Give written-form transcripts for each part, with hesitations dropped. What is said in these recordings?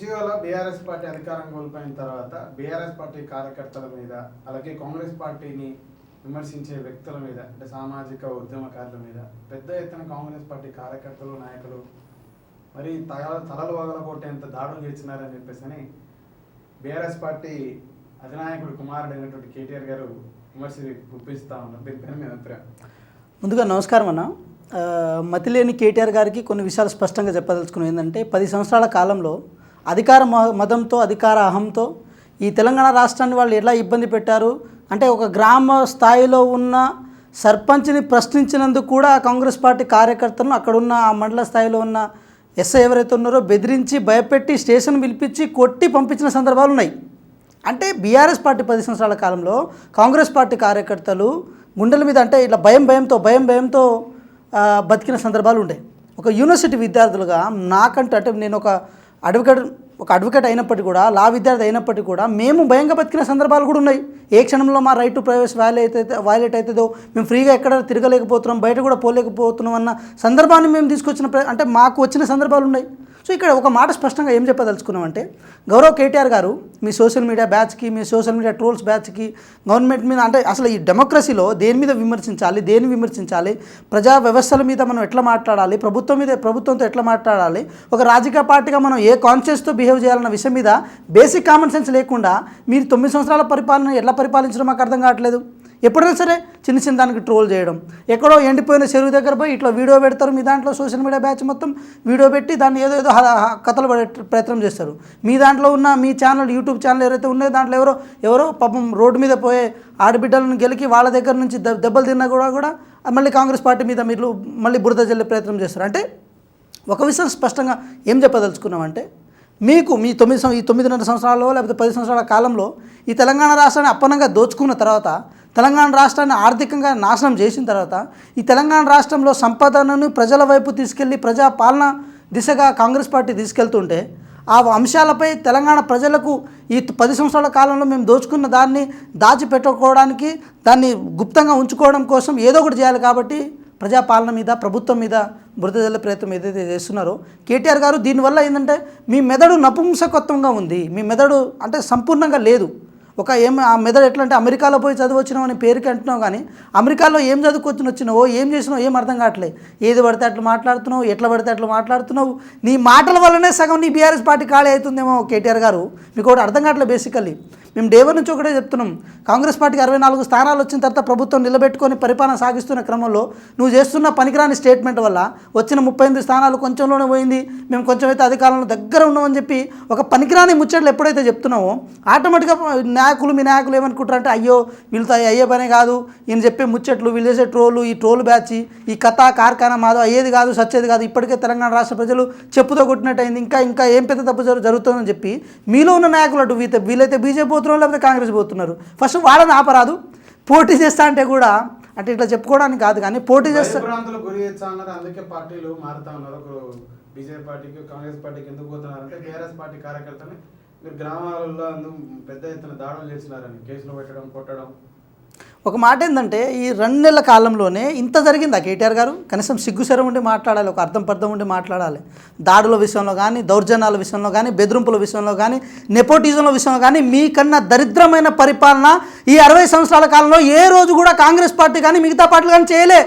ఇటీవల BRS party అధికారం కోల్పోయిన తర్వాత బీఆర్ఎస్ పార్టీ కార్యకర్తల మీద అలాగే కాంగ్రెస్ పార్టీని విమర్శించే వ్యక్తుల మీద అంటే సామాజిక ఉద్యమకారుల మీద పెద్ద ఎత్తున కాంగ్రెస్ పార్టీ కార్యకర్తలు నాయకులు మరి తలలు వగలగొట్టేంత దాడులు చేస్తున్నారని చెప్పేసి బీఆర్ఎస్ పార్టీ అధినాయకుడు కుమారుడు అయినటువంటి కేటీఆర్ గారు విమర్శ గుప్పిస్తూ ఉన్నారు. దీనిపైన మీ అభిప్రాయం? ముందుగా నమస్కారం అన్న. మతిలేని కేటీఆర్ గారికి కొన్ని విషయాలు స్పష్టంగా చెప్పదలుచుకున్నాం. ఏంటంటే 10 సంవత్సరాల కాలంలో అధికార మదంతో అధికార అహంతో ఈ తెలంగాణ రాష్ట్రాన్ని వాళ్ళు ఎలా ఇబ్బంది పెట్టారు అంటే ఒక గ్రామ స్థాయిలో ఉన్న సర్పంచ్ని ప్రశ్నించినందుకు కూడా కాంగ్రెస్ పార్టీ కార్యకర్తలను అక్కడున్న ఆ మండల స్థాయిలో ఉన్న ఎస్ఐ ఎవరైతే ఉన్నారో బెదిరించి భయపెట్టి స్టేషన్ పిలిపించి కొట్టి పంపించిన సందర్భాలు ఉన్నాయి. అంటే బీఆర్ఎస్ పార్టీ 10 సంవత్సరాల కాలంలో కాంగ్రెస్ పార్టీ కార్యకర్తలు గుండెల మీద అంటే ఇట్లా భయంతో బతికిన సందర్భాలు ఉంటాయి. ఒక యూనివర్సిటీ విద్యార్థులుగా నాకంటే అంటే నేను ఒక అడ్వకేట్ అయినప్పటికీ కూడా లా విద్యార్థి అయినప్పటికీ కూడా మేము భయంగా బతికిన సందర్భాలు కూడా ఉన్నాయి. ఏ క్షణంలో మా రైట్ టు ప్రైవసీ వైలేట్ అవుతుందో మేము ఫ్రీగా ఎక్కడ తిరగలేకపోతున్నాం, బయట కూడా పోలేకపోతున్నాం అన్న సందర్భాన్ని మేము తీసుకొచ్చిన అంటే మాకు వచ్చిన సందర్భాలు ఉన్నాయి. సో ఇక్కడ ఒక మాట స్పష్టంగా ఏం చెప్పదలుచుకున్నామంటే గౌరవ్ కేటీఆర్ గారు మీ సోషల్ మీడియా బ్యాచ్కి మీ సోషల్ మీడియా ట్రోల్స్ బ్యాచ్కి గవర్నమెంట్ మీద అంటే అసలు ఈ డెమోక్రసీలో దేని మీద దేన్ని విమర్శించాలి, ప్రజా వ్యవస్థల మీద మనం ఎట్లా మాట్లాడాలి, ప్రభుత్వంతో ఎట్లా మాట్లాడాలి, ఒక రాజకీయ పార్టీగా మనం ఏ కాన్షియస్తో బిహేవ్ చేయాలన్న విషయం మీద బేసిక్ కామన్ సెన్స్ లేకుండా మీరు 9 సంవత్సరాల పరిపాలన ఎట్లా పరిపాలించడం మాకు అర్థం కావట్లేదు. ఎప్పుడైనా సరే చిన్న దానికి ట్రోల్ చేయడం, ఎక్కడో ఎండిపోయిన చెరువు దగ్గర పోయి ఇట్లా వీడియో పెడతారు. మీ దాంట్లో సోషల్ మీడియా బ్యాచ్ మొత్తం వీడియో పెట్టి దాన్ని ఏదో కథలు పడే ప్రయత్నం చేస్తారు. మీ దాంట్లో ఉన్న మీ ఛానల్ యూట్యూబ్ ఛానల్ ఎవరైతే ఉన్నాయో దాంట్లో ఎవరో పాపం రోడ్డు మీద పోయే ఆడబిడ్డలను గెలికి వాళ్ళ దగ్గర నుంచి దెబ్బలు తిన్నా కూడా మళ్ళీ కాంగ్రెస్ పార్టీ మీద మీరు మళ్ళీ బురద జల్లే ప్రయత్నం చేస్తారు. అంటే ఒక విషయం స్పష్టంగా ఏం చెప్పదలుచుకున్నామంటే మీకు మీ 9 సంవత్సరాల్లో లేకపోతే 10 సంవత్సరాల కాలంలో ఈ తెలంగాణ రాష్ట్రాన్ని అప్పనంగా దోచుకున్న తర్వాత, తెలంగాణ రాష్ట్రాన్ని ఆర్థికంగా నాశనం చేసిన తర్వాత, ఈ తెలంగాణ రాష్ట్రంలో సంపదను ప్రజల వైపు తీసుకెళ్ళి ప్రజా పాలన దిశగా కాంగ్రెస్ పార్టీ తీసుకెళ్తుంటే ఆ అంశాలపై తెలంగాణ ప్రజలకు ఈ 10 సంవత్సరాల కాలంలో మేము దోచుకున్న దాన్ని దాచిపెట్టుకోవడానికి, దాన్ని గుప్తంగా ఉంచుకోవడం కోసం ఏదో ఒకటి చేయాలి. కాబట్టి ప్రజాపాలన మీద ప్రభుత్వం మీద బురద జల్లే ప్రయత్నం ఏదైతే చేస్తున్నారో కేటీఆర్ గారు దీనివల్ల ఏంటంటే మీ మెదడు నపుంసకత్వంగా ఉంది. మీ మెదడు అంటే సంపూర్ణంగా లేదు. ఆ మెదడు ఎట్లా అంటే అమెరికాలో పోయి చదువు వచ్చినావు అని పేరుకి అంటున్నావు, కానీ అమెరికాలో ఏం చదువుకొని వచ్చినావో ఏం చేసినావో ఏం అర్థం కావట్లేదు. ఏది పడితే అట్లా మాట్లాడుతున్నావు, ఎట్లా పడితే అట్లా మాట్లాడుతున్నావు. నీ మాటల వల్లనే సగం నీ బీఆర్ఎస్ పార్టీ ఖాళీ అవుతుందేమో కేటీఆర్ గారు. మీకు ఒకటి అర్థం కావట్లేదు. బేసికల్లీ మేము డే 1 నుంచి ఒకటే చెప్తున్నాం, కాంగ్రెస్ పార్టీకి 64 స్థానాలు వచ్చిన తర్వాత ప్రభుత్వం నిలబెట్టుకొని పరిపాలన సాగిస్తున్న క్రమంలో నువ్వు చేస్తున్న పనికిరాని స్టేట్మెంట్ వల్ల వచ్చిన 38 స్థానాలు కొంచెంలోనే పోయింది, మేము కొంచెం అయితే అధికారంలో దగ్గర ఉన్నామని చెప్పి ఒక పనికిరాని ముచ్చట్లు ఎప్పుడైతే చెప్తున్నావో ఆటోమేటిక్గా మీ నాయకులు ఏమనుకుంటారంటే అయ్యో వీళ్ళతో అయ్యే పనే కాదు, ఈయన చెప్పే ముచ్చట్లు, వీళ్ళు చేసే ఈ ట్రోల్ బ్యాచ్, ఈ కథ కార్ఖానా మాదో అయ్యేది కాదు, సచ్చేది కాదు, ఇప్పటికే తెలంగాణ రాష్ట్ర ప్రజలు చెప్పుతో కొట్టినట్టయింది, ఇంకా ఏం పెద్ద తప్పు జరుగుతుందని చెప్పి మీలో ఉన్న నాయకులు అటు వీళ్ళైతే బీజేపీ పోతున్నారు లేకపోతే కాంగ్రెస్ పోతున్నారు. ఫస్ట్ వాళ్ళని ఆపరాదు. పోటీ చేస్తా అంటే కూడా అంటే ఇట్లా చెప్పుకోవడానికి కాదు, కానీ పోటీ చేస్తా అందుకే పార్టీలు మారుతా ఉన్నారు. బీజేపీ పార్టీకి కాంగ్రెస్ పార్టీకి ఎందుకు పోతున్నారంటే బీఆర్ఎస్ పార్టీ కార్యకర్తని మీరు గ్రామాలలో పెద్ద ఎత్తున దాడులు చేస్తున్నారని కేసులు పెట్టడం, కొట్టడం. ఒక మాట ఏంటంటే ఈ 2 నెలల కాలంలోనే ఇంత జరిగిందా కేటీఆర్ గారు? కనీసం సిగ్గుశరం ఉండి మాట్లాడాలి, ఒక అర్థం ఉండి మాట్లాడాలి. దాడుల విషయంలో కానీ, దౌర్జన్యాల విషయంలో కానీ, బెదిరింపుల విషయంలో కానీ, నెపోటిజంల విషయంలో కానీ మీకన్నా దరిద్రమైన పరిపాలన ఈ 60 సంవత్సరాల కాలంలో ఏ రోజు కూడా కాంగ్రెస్ పార్టీ కానీ మిగతా పార్టీలు కానీ చేయలే.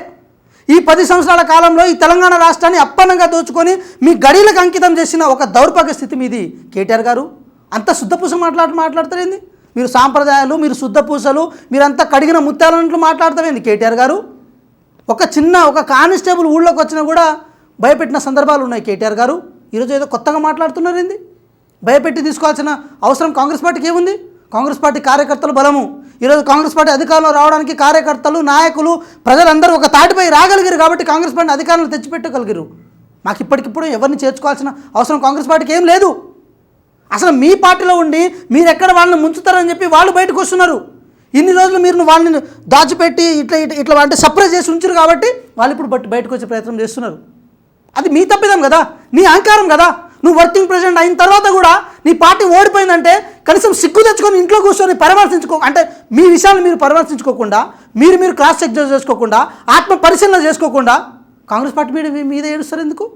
ఈ 10 సంవత్సరాల కాలంలో ఈ తెలంగాణ రాష్ట్రాన్ని అప్పనంగా దోచుకొని మీ గడీలకు అంకితం చేసిన ఒక దౌర్భాగ్య స్థితి మీది కేటీఆర్ గారు. అంత శుద్ధపూస మాట్లాడతారేంది? మీరు సాంప్రదాయాలు, మీరు శుద్ధపూసలు, మీరంతా కడిగిన ముత్యాలన్నట్లు మాట్లాడతారేంది కేటీఆర్ గారు? ఒక కానిస్టేబుల్ ఊళ్ళోకి వచ్చినా కూడా భయపెట్టిన సందర్భాలు ఉన్నాయి కేటీఆర్ గారు. ఈరోజు ఏదో కొత్తగా మాట్లాడుతున్నారు ఏంది? భయపెట్టి తీసుకోవాల్సిన అవసరం కాంగ్రెస్ పార్టీకి ఏముంది? కాంగ్రెస్ పార్టీ కార్యకర్తలు బలము. ఈరోజు కాంగ్రెస్ పార్టీ అధికారంలో రావడానికి కార్యకర్తలు, నాయకులు, ప్రజలందరూ ఒక తాటిపై రాగలిగారు కాబట్టి కాంగ్రెస్ పార్టీ అధికారంలో తెచ్చిపెట్టగలిగారు. మాకు ఇప్పటికిప్పుడు ఎవరిని చేర్చుకోవాల్సిన అవసరం కాంగ్రెస్ పార్టీకి ఏం లేదు. అసలు మీ పార్టీలో ఉండి మీరు ఎక్కడ వాళ్ళని ముంచుతారని చెప్పి వాళ్ళు బయటకు వస్తున్నారు. ఇన్ని రోజులు మీరు వాళ్ళని దాచిపెట్టి ఇట్లా అంటే సర్ప్రైజ్ చేసి ఉంచారు కాబట్టి వాళ్ళు ఇప్పుడు బయటకు వచ్చే ప్రయత్నం చేస్తున్నారు. అది మీ తప్పిదం కదా, నీ అహంకారం కదా. నువ్వు వర్కింగ్ ప్రెసిడెంట్ అయిన తర్వాత కూడా నీ పార్టీ ఓడిపోయిందంటే కనీసం సిగ్గు తెచ్చుకొని ఇంట్లో కూర్చొని అంటే మీ విషయాలు మీరు పరామర్శించుకోకుండా, మీరు క్రాస్ చెక్ చేసుకోకుండా, ఆత్మ పరిశీలన చేసుకోకుండా కాంగ్రెస్ పార్టీ మీద ఏడుస్తారు ఎందుకు?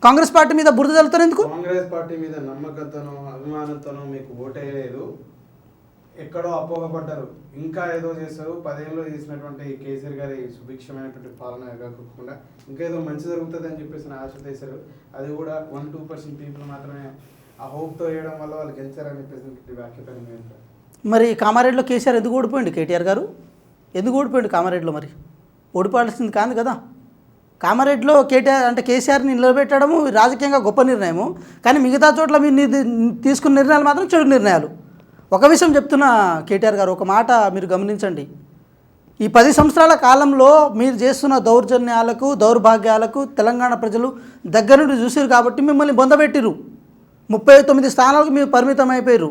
కాంగ్రెస్ పార్టీ మీద బురద జల్లుతారు ఎందుకు? కాంగ్రెస్ పార్టీ మీద నమ్మకంతోనో అభిమానంతోనో మీకు ఓటేయలేదు, ఎక్కడో అపోహపడ్డారు, ఇంకా ఏదో చేస్తారు. 10 ఏళ్ళు చేసినటువంటి కేసీఆర్ గారి సుభిక్షమైనటువంటి పాలన కాకుండా ఇంకా ఏదో మంచి జరుగుతుంది అని చెప్పేసి ఆశ చేశారు. అది కూడా 1-2% పీపుల్ మాత్రమే ఆ హోప్తో వేయడం వల్ల వాళ్ళు గెలిచారని చెప్పేసి వ్యాఖ్యపైన. మరి కామారెడ్డిలో కేసీఆర్ ఎందుకు ఓడిపోయింది? కేటీఆర్ గారు ఎందుకు ఓడిపోయింది కామారెడ్డిలో? మరి ఓడిపోవాల్సింది కాదు కదా. కామారెడ్డిలో కేసీఆర్ని నిలబెట్టడము రాజకీయంగా గొప్ప నిర్ణయము, కానీ మిగతా చోట్ల మీరు తీసుకున్న నిర్ణయాలు మాత్రం చెడు నిర్ణయాలు. ఒక విషయం చెప్తున్నా కేటీఆర్ గారు, ఒక మాట మీరు గమనించండి. ఈ 10 సంవత్సరాల కాలంలో మీరు చేస్తున్న దౌర్జన్యాలకు, దౌర్భాగ్యాలకు తెలంగాణ ప్రజలు దగ్గర నుండి చూసారు కాబట్టి మిమ్మల్ని బొందబెట్టిరు. 39 స్థానాలకు మీరు పరిమితం అయిపోయారు.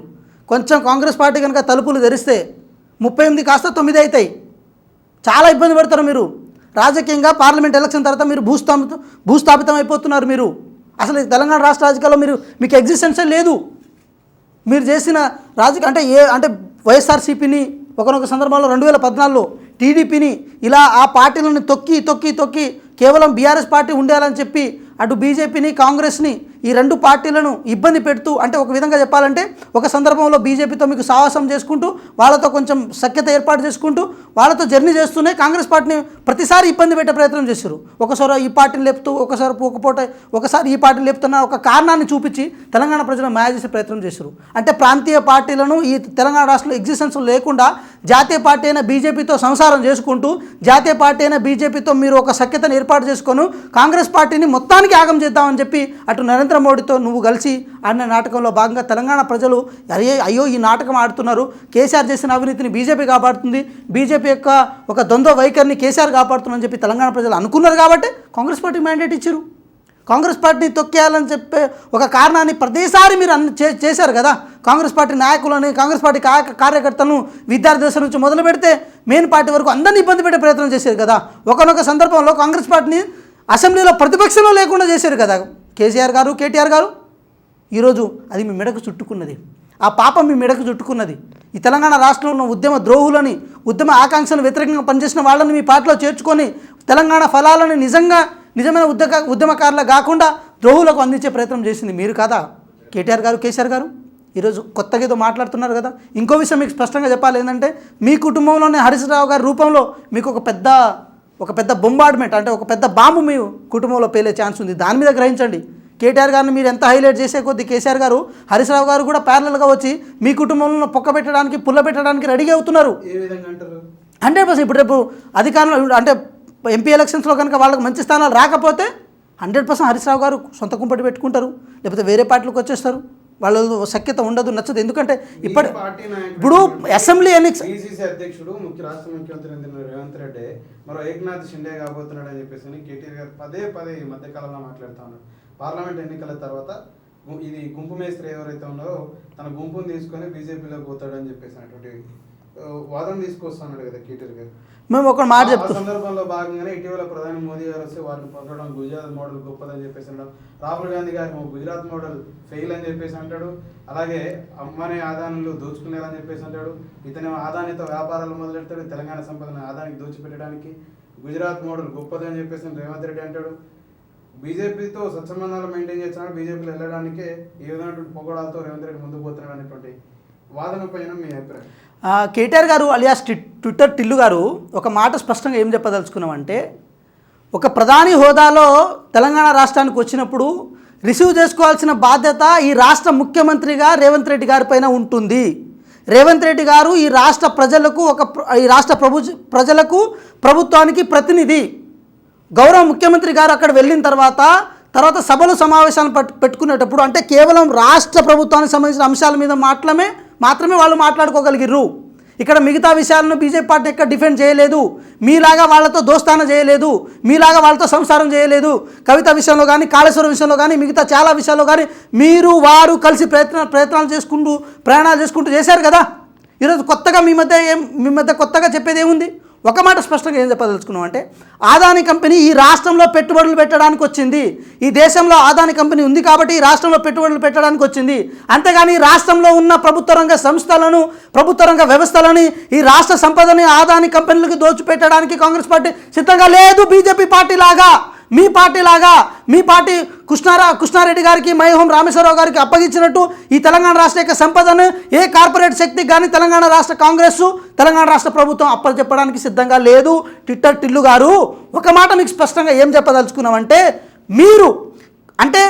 కొంచెం కాంగ్రెస్ పార్టీ కనుక తలుపులు తెరిస్తే 38 కాస్త 9 అవుతాయి. చాలా ఇబ్బంది పడతారు మీరు రాజకీయంగా. పార్లమెంట్ ఎలక్షన్ తర్వాత మీరు భూస్థాపితం అయిపోతున్నారు. మీరు అసలు తెలంగాణ రాష్ట్ర రాజకీయాల్లో మీకు ఎగ్జిస్టెన్సే లేదు. మీరు చేసిన అంటే వైఎస్ఆర్సీపీని ఒకనొక సందర్భంలో 2014లో టీడీపీని ఇలా ఆ పార్టీలను తొక్కి కేవలం బీఆర్ఎస్ పార్టీ ఉండాలని చెప్పి అటు బీజేపీని కాంగ్రెస్ని ఈ 2 పార్టీలను ఇబ్బంది పెడుతూ, అంటే ఒక విధంగా చెప్పాలంటే ఒక సందర్భంలో బీజేపీతో మీకు సాహసం చేసుకుంటూ వాళ్ళతో కొంచెం సఖ్యత ఏర్పాటు చేసుకుంటూ వాళ్ళతో జర్నీ చేస్తూనే కాంగ్రెస్ పార్టీని ప్రతిసారి ఇబ్బంది పెట్టే ప్రయత్నం చేశారు. ఒకసారి ఈ పార్టీని లేపుతూ ఒకసారి ఈ పార్టీని లేపుతున్న ఒక కారణాన్ని చూపించి తెలంగాణ ప్రజలను మాయ చేసే ప్రయత్నం చేశారు. అంటే ప్రాంతీయ పార్టీలను ఈ తెలంగాణ రాష్ట్రంలో ఎగ్జిస్టెన్స్ లేకుండా జాతీయ పార్టీ అయిన బీజేపీతో సంసారం చేసుకుంటూ జాతీయ పార్టీ అయిన బీజేపీతో మీరు ఒక సఖ్యతను ఏర్పాటు చేసుకొని కాంగ్రెస్ పార్టీని మొత్తానికి ఆగం చేద్దామని చెప్పి అటు నరేంద్ర మోడీతో నువ్వు కలిసి ఆడిన నాటకంలో భాగంగా తెలంగాణ ప్రజలు అయ్యో ఈ నాటకం ఆడుతున్నారు, కేసీఆర్ చేసిన అవినీతిని బీజేపీ కాపాడుతుంది, బీజేపీ యొక్క ఒక ద్వంద్వ వైఖరిని కేసీఆర్ కాపాడుతుందని చెప్పి తెలంగాణ ప్రజలు అనుకున్నారు కాబట్టి కాంగ్రెస్ పార్టీ మ్యాండేట్ ఇచ్చారు. కాంగ్రెస్ పార్టీని తొక్కేయాలని చెప్పే ఒక కారణాన్ని ప్రతిసారి మీరు చేశారు కదా. కాంగ్రెస్ పార్టీ నాయకులని, కాంగ్రెస్ పార్టీ కార్యకర్తలను విద్యార్థి దశ నుంచి మొదలు పెడితే మెయిన్ పార్టీ వరకు అందరినీ ఇబ్బంది పెట్టే ప్రయత్నం చేశారు కదా. ఒకనొక సందర్భంలో కాంగ్రెస్ పార్టీని అసెంబ్లీలో ప్రతిపక్షంలో లేకుండా చేశారు కదా కేసీఆర్ గారు, కేటీఆర్ గారు. ఈరోజు అది మీ మెడకు చుట్టుకున్నది, ఆ పాపం మీ మెడకు చుట్టుకున్నది. ఈ తెలంగాణ రాష్ట్రంలో ఉన్న ఉద్యమ ద్రోహులని, ఉద్యమ ఆకాంక్షలను వ్యతిరేకంగా పనిచేసిన వాళ్ళని మీ పార్టీలో చేర్చుకొని తెలంగాణ ఫలాలను నిజమైన ఉద్యమకారులు కాకుండా ద్రోహులకు అందించే ప్రయత్నం చేసింది మీరు కాదా కేటీఆర్ గారు, కేసీఆర్ గారు? ఈరోజు కొత్తగా ఏదో మాట్లాడుతున్నారు కదా. ఇంకో విషయం మీకు స్పష్టంగా చెప్పాలి ఏంటంటే, మీ కుటుంబంలోనే హరీష్ రావు గారి రూపంలో మీకు ఒక పెద్ద బొంబార్డ్మెంట్, అంటే ఒక పెద్ద బాంబు మీ కుటుంబంలో పేలే ఛాన్స్ ఉంది. దాని మీద గ్రహించండి. కేటీఆర్ గారిని మీరు ఎంత హైలైట్ చేసే కొద్దీ కేసీఆర్ గారు, హరీష్ రావు గారు కూడా ప్యారలల్గా వచ్చి మీ కుటుంబంలో పుల్ల పెట్టడానికి రెడీగా అవుతున్నారు. ఏ విధంగా అంటారు? 100%. ఇప్పుడు రేపు అధికారంలో అంటే ఎంపీ ఎలక్షన్స్లో కనుక వాళ్ళకి మంచి స్థానాలు రాకపోతే 100% హరీష్ రావు గారు సొంత కుంపటి పెట్టుకుంటారు, లేకపోతే వేరే పార్టీలకు వచ్చేస్తారు. వాళ్ళ సఖ్యత ఉండదు, నచ్చదు. ఎందుకంటే ఇప్పుడు అసెంబ్లీ పిసిసి అధ్యక్షుడు రాష్ట్ర ముఖ్యమంత్రి రేవంత్ రెడ్డి మరో ఏక్నాథ్ షిండే కాబోతున్నాడు అని చెప్పేసి కేటీఆర్ గారు పదే ఈ మధ్యకాలంలో మాట్లాడుతూ ఉన్నారు. పార్లమెంట్ ఎన్నికల తర్వాత ఇది గుంపు మేస్త్రి ఎవరైతే ఉన్నారో తన గుంపును తీసుకొని బీజేపీలోకి పోతాడని చెప్పేసి అటువంటి వాదన తీసుకొస్తున్నాడు కదా కేటీఆర్ గారు. మేము ఒక మాట చెప్తాం. సందర్భంలో భాగంగానే ఇటీవల ప్రధాని మోదీ గారు వస్తే వారిని పొగడడం గుజరాత్ మోడల్ గొప్పదని చెప్పేసి అంటాడు. రాహుల్ గాంధీ గారు గుజరాత్ మోడల్ ఫెయిల్ అని చెప్పేసి అంటాడు. అలాగే అమ్మనే ఆదాయాలు దోచుకునేదని చెప్పేసి అంటాడు. ఇతని ఆదానితో వ్యాపారాలు మొదలెడతాడు. తెలంగాణ సంపదను ఆదాయానికి దోచిపెట్టడానికి గుజరాత్ మోడల్ గొప్పదని చెప్పేసి రేవంత్ రెడ్డి అంటాడు. బీజేపీతో సత్సంబంధాలు మెయింటైన్ చేస్తున్నాడు. బీజేపీలో వెళ్ళడానికి ఏ విధమైనటువంటి పొగడాలతో రేవంత్ రెడ్డి ముందుకు పోతున్నాడు అనేటువంటి వాదన పైన మీ అభిప్రాయం? కేటీఆర్ గారు అలియాస్ ట్విట్టర్ టిల్లు గారు ఒక మాట స్పష్టంగా ఏం చెప్పదలుచుకున్నామంటే, ఒక ప్రధాని హోదాలో తెలంగాణ రాష్ట్రానికి వచ్చినప్పుడు రిసీవ్ చేసుకోవాల్సిన బాధ్యత ఈ రాష్ట్ర ముఖ్యమంత్రిగా రేవంత్ రెడ్డి గారి పైన ఉంటుంది. రేవంత్ రెడ్డి గారు ఈ రాష్ట్ర ప్రజలకు ప్రభుత్వానికి ప్రతినిధి. గౌరవ ముఖ్యమంత్రి గారు అక్కడ వెళ్ళిన తర్వాత సభలు సమావేశాలు పెట్టుకునేటప్పుడు అంటే కేవలం రాష్ట్ర ప్రభుత్వానికి సంబంధించిన అంశాల మీద మాత్రమే వాళ్ళు మాట్లాడుకోగలిగిర్రు. ఇక్కడ మిగతా విషయాలను బీజేపీ పార్టీ ఎక్కడ డిఫెండ్ చేయలేదు. మీలాగా వాళ్ళతో దోస్తాన చేయలేదు, మీలాగా వాళ్ళతో సంసారం చేయలేదు. కవిత విషయంలో కానీ, కాళేశ్వరం విషయంలో కానీ, మిగతా చాలా విషయాల్లో కానీ మీరు వారు కలిసి ప్రయత్నాలు చేసుకుంటూ ప్రయాణాలు చేసుకుంటూ చేశారు కదా. ఈరోజు కొత్తగా మీ మధ్య కొత్తగా చెప్పేది ఏముంది? ఒక మాట స్పష్టంగా ఏం చెప్పదలుచుకున్నాం అంటే, అదానీ కంపెనీ ఈ రాష్ట్రంలో పెట్టుబడులు పెట్టడానికి వచ్చింది. ఈ దేశంలో అదానీ కంపెనీ ఉంది కాబట్టి ఈ రాష్ట్రంలో పెట్టుబడులు పెట్టడానికి వచ్చింది. అంతేగాని ఈ రాష్ట్రంలో ఉన్న ప్రభుత్వ రంగ సంస్థలను, ప్రభుత్వ రంగ వ్యవస్థలని, ఈ రాష్ట్ర సంపదని అదానీ కంపెనీలకు దోచిపెట్టడానికి కాంగ్రెస్ పార్టీ సిద్ధంగా లేదు. బీజేపీ పార్టీ లాగా మీ పార్టీ లాగా మీ పార్టీ కృష్ణారెడ్డి గారికి మైహోం రామేశ్వరరావు గారికి అప్పగించినట్టు ఈ తెలంగాణ రాష్ట్ర యొక్క సంపదను ఏ కార్పొరేట్ శక్తికి కానీ తెలంగాణ రాష్ట్ర కాంగ్రెస్ తెలంగాణ రాష్ట్ర ప్రభుత్వం అప్పచెప్పడానికి సిద్ధంగా లేదు. టిల్లు గారు ఒక మాట మీకు స్పష్టంగా ఏం చెప్పదలుచుకున్నామంటే, మీరు అంటే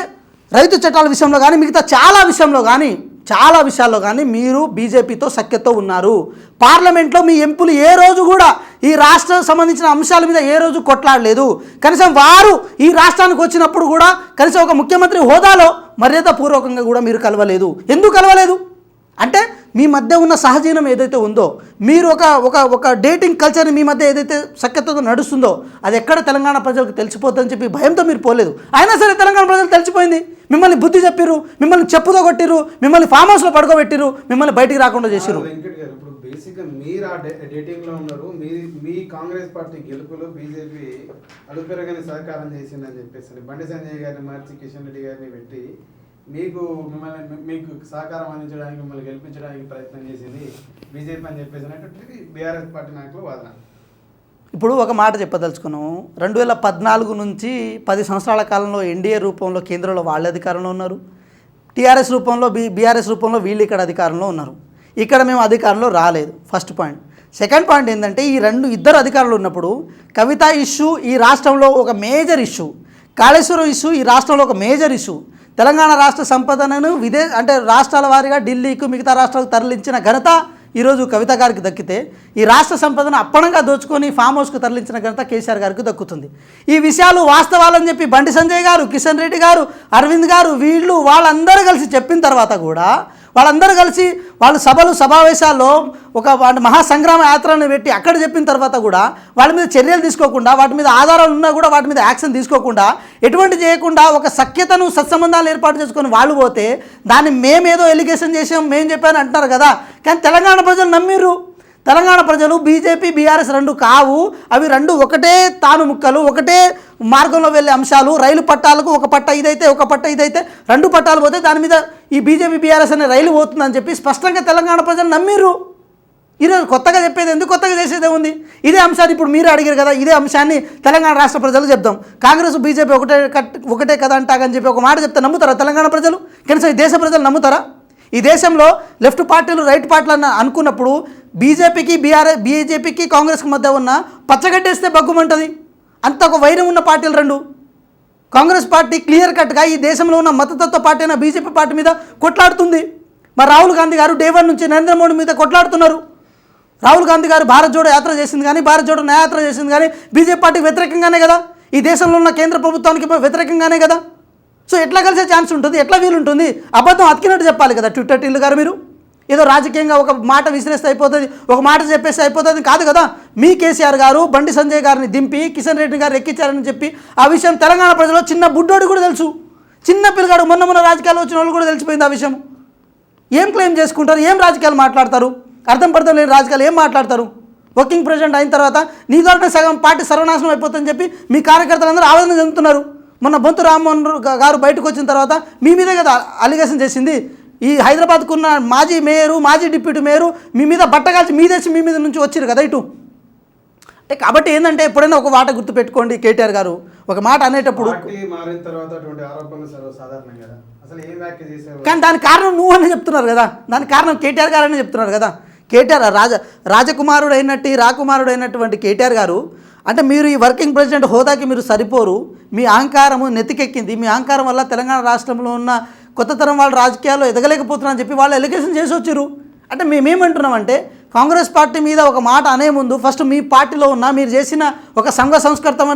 రైతు చట్టాల విషయంలో కానీ మిగతా చాలా విషయాల్లో కానీ మీరు బీజేపీతో సఖ్యతతో ఉన్నారు. పార్లమెంట్లో మీ ఎంపీలు ఏ రోజు కూడా ఈ రాష్ట్రం సంబంధించిన అంశాల మీద ఏ రోజు కొట్లాడలేదు. కనీసం వారు ఈ రాష్ట్రానికి వచ్చినప్పుడు కూడా కనీసం ఒక ముఖ్యమంత్రి హోదాలో మర్యాదపూర్వకంగా కూడా మీరు కలవలేదు. ఎందుకు కలవలేదు అంటే మీ మధ్య ఉన్న సహజీవనం ఏదైతే ఉందో, మీరు ఒక డేటింగ్ కల్చర్ని మీ మధ్య ఏదైతే సఖ్యతతో నడుస్తుందో అది ఎక్కడ తెలంగాణ ప్రజలకు తెలిసిపోతుందని చెప్పి భయంతో మీరు పోలేదు. అయినా సరే తెలంగాణ ప్రజలు తెలిసిపోయింది. మిమ్మల్ని బుద్ధి చెప్పిర్రు, మిమ్మల్ని చెప్పుతో కొట్టిరు, మిమ్మల్ని ఫామ్ హౌస్లో పడుకోబెట్టిరు, మిమ్మల్ని బయటికి రాకుండా చేసిరు. వెంకట్ గారు, ఇప్పుడు బేసిక్గా మీరు ఆ డేటింగ్లో ఉన్నారు. మీ కాంగ్రెస్ పార్టీ గెలుపులో బీజేపీ అడుపెరగని సహకారం చేసిందని చెప్పేసి బండి సంజయ్ గారిని మార్చి కిషన్ రెడ్డి గారిని పెట్టి మీకు సహకారం అందించడానికి, మిమ్మల్ని గెలిపించడానికి ప్రయత్నం చేసింది బీజేపీ అని చెప్పేసి బీఆర్ఎస్ పార్టీ నాయకులు వాదన. ఇప్పుడు ఒక మాట చెప్పదలుచుకున్నాము. 2014 నుంచి 10 సంవత్సరాల కాలంలో ఎన్డీఏ రూపంలో కేంద్రంలో వాళ్ళ అధికారంలో ఉన్నారు, టీఆర్ఎస్ రూపంలో బీఆర్ఎస్ రూపంలో వీళ్ళు ఇక్కడ అధికారంలో ఉన్నారు. ఇక్కడ మేము అధికారంలో రాలేదు. First point. సెకండ్ పాయింట్ ఏంటంటే, ఈ ఇద్దరు అధికారులు ఉన్నప్పుడు కవిత ఇష్యూ ఈ రాష్ట్రంలో ఒక మేజర్ ఇష్యూ, కాళేశ్వరం ఇష్యూ ఈ రాష్ట్రంలో ఒక మేజర్ ఇష్యూ, తెలంగాణ రాష్ట్ర సంపదను అంటే రాష్ట్రాల వారీగా ఢిల్లీకి మిగతా రాష్ట్రాలకు తరలించిన ఘనత ఈరోజు కవిత గారికి దక్కితే, ఈ రాష్ట్ర సంపదను అప్పనంగా దోచుకొని ఫామ్ హౌస్కు తరలించిన ఘనత కేసీఆర్ గారికి దక్కుతుంది. ఈ విషయాలు వాస్తవాలని చెప్పి బండి సంజయ్ గారు, కిషన్ రెడ్డి గారు, అరవింద్ గారు వాళ్ళందరూ కలిసి చెప్పిన తర్వాత కూడా వాళ్ళందరూ కలిసి వాళ్ళు సమావేశాల్లో ఒక మహాసంగ్రామ యాత్రను పెట్టి అక్కడ చెప్పిన తర్వాత కూడా వాళ్ళ మీద చర్యలు తీసుకోకుండా, వాటి మీద ఆధారాలు ఉన్నా కూడా వాటి మీద యాక్షన్ తీసుకోకుండా, ఎటువంటి చేయకుండా ఒక సఖ్యతను సత్సంబంధాలు ఏర్పాటు చేసుకొని వాళ్ళు పోతే దాన్ని మేమేదో ఎలిగేషన్ చేసాం, మేము చెప్పాను అంటున్నారు కదా. కానీ తెలంగాణ ప్రజలు నమ్మిర్రు. తెలంగాణ ప్రజలు బీజేపీ బీఆర్ఎస్ రెండు కావు, అవి రెండు ఒకటే తాను ముక్కలు, ఒకటే మార్గంలో వెళ్ళే అంశాలు. రైలు పట్టాలకు ఒక పట్ట ఇదైతే ఒక పట్ట ఇదైతే రెండు పట్టాలు పోతే దాని మీద ఈ బీజేపీ బీఆర్ఎస్ అనే రైలు పోతుందని చెప్పి స్పష్టంగా తెలంగాణ ప్రజలు నమ్మిర్రు. ఈరోజు కొత్తగా చెప్పేది ఎందుకు, కొత్తగా చేసేదే ఉంది. ఇదే అంశాన్ని ఇప్పుడు మీరు అడిగారు కదా, ఇదే అంశాన్ని తెలంగాణ రాష్ట్ర ప్రజలు చెప్దాం. కాంగ్రెస్ బీజేపీ ఒకటే కదా అంటాగని చెప్పి ఒక మాట చెప్తే నమ్ముతారా తెలంగాణ ప్రజలు? కనీసం ఈ దేశ ప్రజలు నమ్ముతారా? ఈ దేశంలో లెఫ్ట్ పార్టీలు రైట్ పార్టీలు అనుకున్నప్పుడు బీజేపీకి కాంగ్రెస్కి మధ్య ఉన్న పచ్చగడ్డేస్తే బగ్గుమంటుంది. అంత ఒక వైరం ఉన్న పార్టీలు రెండు. కాంగ్రెస్ పార్టీ క్లియర్ కట్గా ఈ దేశంలో ఉన్న మతతత్వ పార్టీ అయిన బీజేపీ పార్టీ మీద కొట్లాడుతుంది. మరి రాహుల్ గాంధీ గారు డే 1 నుంచి నరేంద్ర మోడీ మీద కొట్లాడుతున్నారు. రాహుల్ గాంధీ గారు భారత్ జోడో యాత్ర చేసింది కానీ, భారత్ జోడో న్యాయాత్ర చేసింది కానీ బీజేపీ పార్టీకి వ్యతిరేకంగానే కదా, ఈ దేశంలో ఉన్న కేంద్ర ప్రభుత్వానికి వ్యతిరేకంగానే కదా. సో ఎట్లా కలిసే ఛాన్స్ ఉంటుంది, ఎట్లా వీలుంటుంది? అబద్ధం అతికినట్టు చెప్పాలి కదా టిల్లు గారు. మీరు ఏదో రాజకీయంగా ఒక మాట విసిరేస్తే అయిపోతుంది, ఒక మాట చెప్పేస్తే అయిపోతుంది కాదు కదా. మీ కేసీఆర్ గారు బండి సంజయ్ గారిని దింపి కిషన్ రెడ్డి గారు ఎక్కించారని చెప్పి ఆ విషయం తెలంగాణ ప్రజలు చిన్న బుడ్డోడు కూడా తెలుసు, చిన్న పిల్లగాడు మొన్న రాజకీయాలు వచ్చిన వాళ్ళు కూడా తెలిసిపోయింది ఆ విషయం. ఏం క్లెయిమ్ చేసుకుంటారు, ఏం రాజకీయాలు మాట్లాడతారు, అర్థం పడతాం లేని రాజకీయాలు ఏం మాట్లాడతారు? వర్కింగ్ ప్రెసిడెంట్ అయిన తర్వాత నీ ద్వారా సగం పార్టీ సర్వనాశనం అయిపోతుందని చెప్పి మీ కార్యకర్తలందరూ ఆవేదన చెందుతున్నారు. మొన్న బొంతు రామ్మోహన్ గారు బయటకు వచ్చిన తర్వాత మీ మీదే కదా అలిగేషన్ చేసింది. ఈ హైదరాబాద్కు ఉన్న మాజీ మేయరు, మాజీ డిప్యూటీ మేయరు మీ మీద బట్టగాల్చి మీ మీద నుంచి వచ్చారు కదా ఇటు. అంటే కాబట్టి ఏంటంటే ఎప్పుడైనా ఒక మాట గుర్తుపెట్టుకోండి, కేటీఆర్ గారు ఒక మాట అనేటప్పుడు కానీ దానికి కారణం నువ్వు అని చెప్తున్నారు కదా, దానికి కారణం కేటీఆర్ గారు అని చెప్తున్నారు కదా. కేటీఆర్ రాజకుమారుడు అయినటువంటి కేటీఆర్ గారు అంటే మీరు ఈ వర్కింగ్ ప్రెసిడెంట్ హోదాకి మీరు సరిపోరు, మీ అహంకారము నెత్తికెక్కింది, మీ అహంకారం వల్ల తెలంగాణ రాష్ట్రంలో ఉన్న కొత్త తరం వాళ్ళు రాజకీయాల్లో ఎదగలేకపోతున్నారని చెప్పి వాళ్ళు ఎలిగేషన్ చేసి వచ్చారు. అంటే మేమేమంటున్నామంటే కాంగ్రెస్ పార్టీ మీద ఒక మాట అనే ముందు ఫస్ట్ మీ పార్టీలో ఉన్న మీరు చేసిన ఒక సంఘ సంస్కృతం